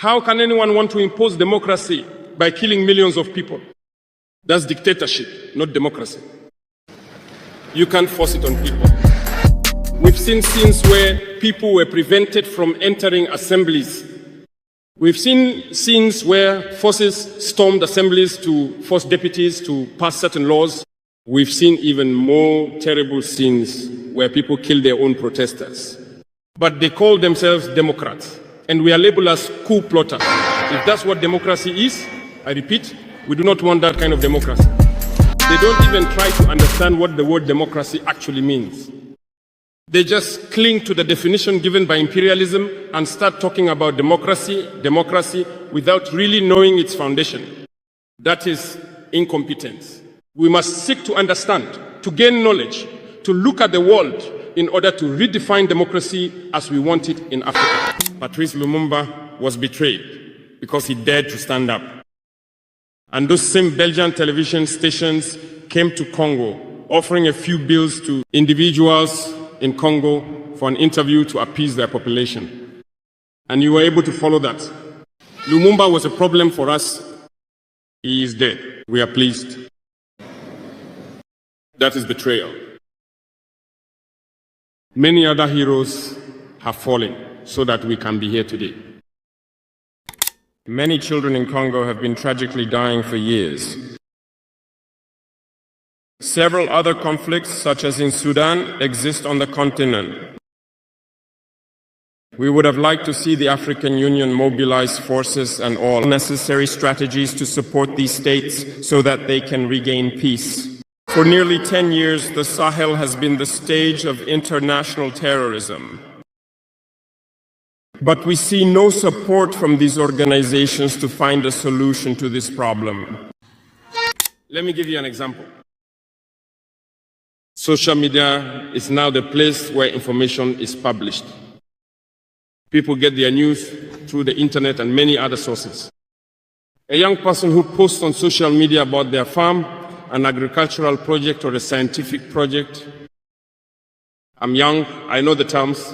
How can anyone want to impose democracy by killing millions of people? That's dictatorship, not democracy. You can't force it on people. We've seen scenes where people were prevented from entering assemblies. We've seen scenes where forces stormed assemblies to force deputies to pass certain laws. We've seen even more terrible scenes where people kill their own protesters. But they call themselves Democrats, and we are labeled as coup plotters. If that's what democracy is, I repeat, we do not want that kind of democracy. They don't even try to understand what the word democracy actually means. They just cling to the definition given by imperialism and start talking about democracy without really knowing its foundation. That is incompetence. We must seek to understand, to gain knowledge, to look at the world in order to redefine democracy as we want it in Africa. Patrice Lumumba was betrayed because he dared to stand up. And those same Belgian television stations came to Congo, offering a few bills to individuals in Congo for an interview to appease their population. And you were able to follow that. Lumumba was a problem for us. He is dead. We are pleased. That is betrayal. Many other heroes have fallen so that we can be here today. Many children in Congo have been tragically dying for years. Several other conflicts, such as in Sudan, exist on the continent. We would have liked to see the African Union mobilize forces and all necessary strategies to support these states so that they can regain peace. For nearly 10 years, the Sahel has been the stage of international terrorism. But we see no support from these organizations to find a solution to this problem. Let me give you an example. Social media is now the place where information is published. People get their news through the internet and many other sources. A young person who posts on social media about their farm, an agricultural project or a scientific project, I'm young, I know the terms.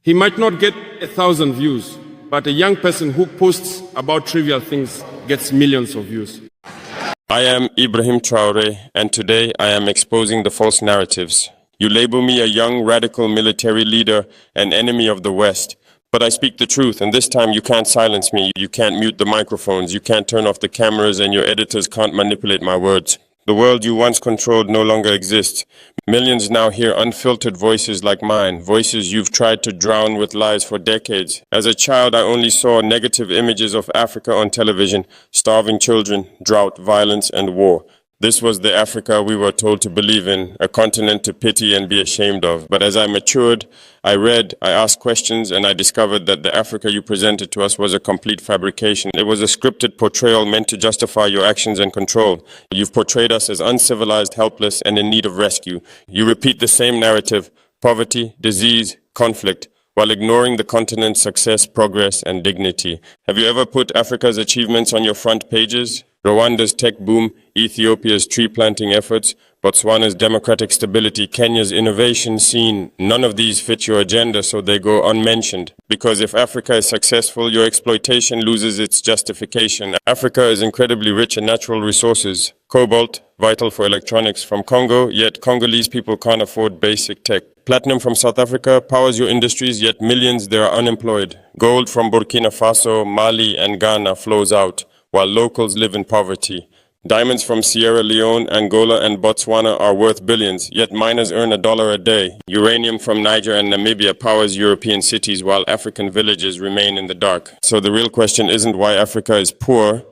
He might not get 1,000 views, but a young person who posts about trivial things gets millions of views. I am Ibrahim Traore, and today I am exposing the false narratives. You label me a young radical military leader, an enemy of the West. But I speak the truth, and this time you can't silence me, you can't mute the microphones, you can't turn off the cameras, and your editors can't manipulate my words. The world you once controlled no longer exists. Millions now hear unfiltered voices like mine, voices you've tried to drown with lies for decades. As a child, I only saw negative images of Africa on television, starving children, drought, violence, and war. This was the Africa we were told to believe in, a continent to pity and be ashamed of. But as I matured, I read, I asked questions, and I discovered that the Africa you presented to us was a complete fabrication. It was a scripted portrayal meant to justify your actions and control. You've portrayed us as uncivilized, helpless, and in need of rescue. You repeat the same narrative, poverty, disease, conflict, while ignoring the continent's success, progress, and dignity. Have you ever put Africa's achievements on your front pages? Rwanda's tech boom, Ethiopia's tree planting efforts, Botswana's democratic stability, Kenya's innovation scene. None of these fit your agenda, so they go unmentioned. Because if Africa is successful, your exploitation loses its justification. Africa is incredibly rich in natural resources. Cobalt, vital for electronics, from Congo, yet Congolese people can't afford basic tech. Platinum from South Africa powers your industries, yet millions there are unemployed. Gold from Burkina Faso, Mali, and Ghana flows out, while locals live in poverty. Diamonds from Sierra Leone, Angola, and Botswana are worth billions, yet miners earn $1 a day. Uranium from Niger and Namibia powers European cities, while African villages remain in the dark. So the real question isn't why Africa is poor,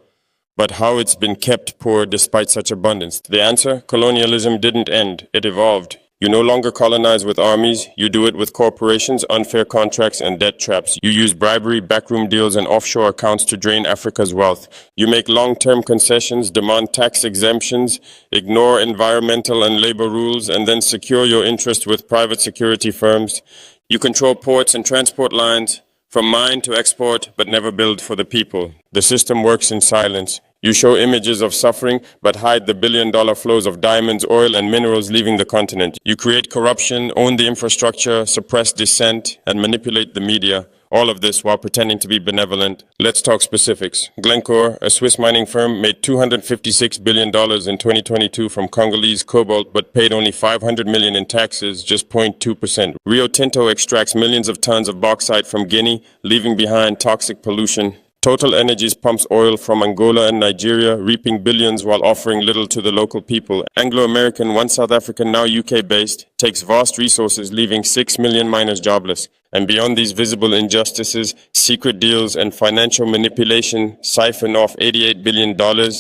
but how it's been kept poor despite such abundance. The answer? Colonialism didn't end, it evolved. You no longer colonize with armies, you do it with corporations, unfair contracts, and debt traps. You use bribery, backroom deals, and offshore accounts to drain Africa's wealth. You make long-term concessions, demand tax exemptions, ignore environmental and labor rules, and then secure your interest with private security firms. You control ports and transport lines, from mine to export, but never build for the people. The system works in silence. You show images of suffering, but hide the billion-dollar flows of diamonds, oil, and minerals leaving the continent. You create corruption, own the infrastructure, suppress dissent, and manipulate the media, All of this while pretending to be benevolent. Let's talk specifics. Glencore, a Swiss mining firm, made $256 billion in 2022 from Congolese cobalt, but paid only $500 million in taxes, just 0.2%. Rio Tinto extracts millions of tons of bauxite from Guinea, leaving behind toxic pollution. Total Energies pumps oil from Angola and Nigeria, reaping billions while offering little to the local people. Anglo-American, one South African, now UK-based, takes vast resources, leaving 6 million miners jobless. And beyond these visible injustices, secret deals and financial manipulation siphon off $88 billion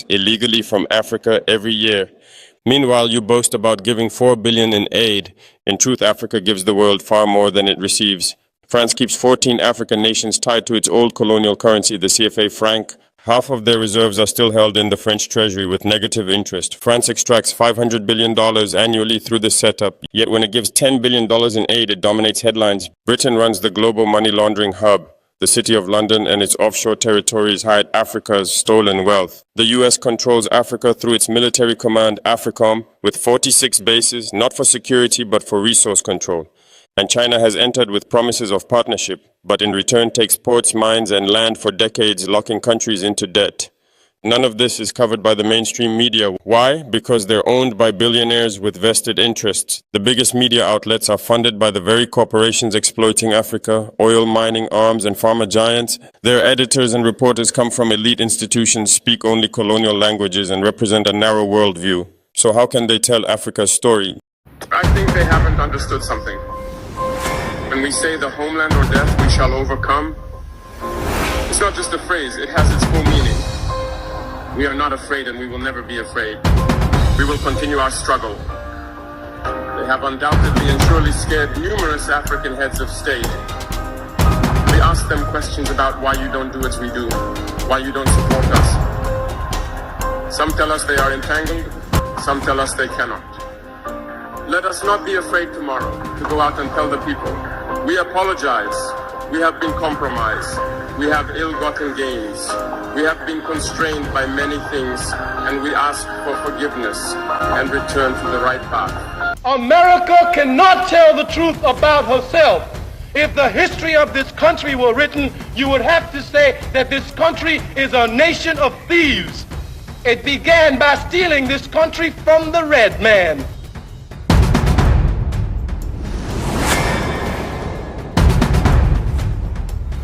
illegally from Africa every year. Meanwhile, you boast about giving $4 billion in aid. In truth, Africa gives the world far more than it receives. France keeps 14 African nations tied to its old colonial currency, the CFA franc. Half of their reserves are still held in the French treasury with negative interest. France extracts $500 billion annually through this setup, yet when it gives $10 billion in aid, it dominates headlines. Britain runs the global money laundering hub. The City of London and its offshore territories hide Africa's stolen wealth. The US controls Africa through its military command, AFRICOM, with 46 bases, not for security but for resource control. And China has entered with promises of partnership, but in return takes ports, mines, and land for decades, locking countries into debt. None of this is covered by the mainstream media. Why? Because they're owned by billionaires with vested interests. The biggest media outlets are funded by the very corporations exploiting Africa, oil, mining, arms, and pharma giants. Their editors and reporters come from elite institutions, speak only colonial languages, and represent a narrow worldview. So how can they tell Africa's story? I think they haven't understood something. When we say the homeland or death we shall overcome, it's not just a phrase, it has its full meaning. We are not afraid and we will never be afraid. We will continue our struggle. They have undoubtedly and surely scared numerous African heads of state. We ask them questions about why you don't do as we do, why you don't support us. Some tell us they are entangled, some tell us they cannot. Let us not be afraid tomorrow to go out and tell the people, we apologize, we have been compromised, we have ill-gotten gains, we have been constrained by many things, and we ask for forgiveness and return to the right path. America cannot tell the truth about herself. If the history of this country were written, you would have to say that this country is a nation of thieves. It began by stealing this country from the red man.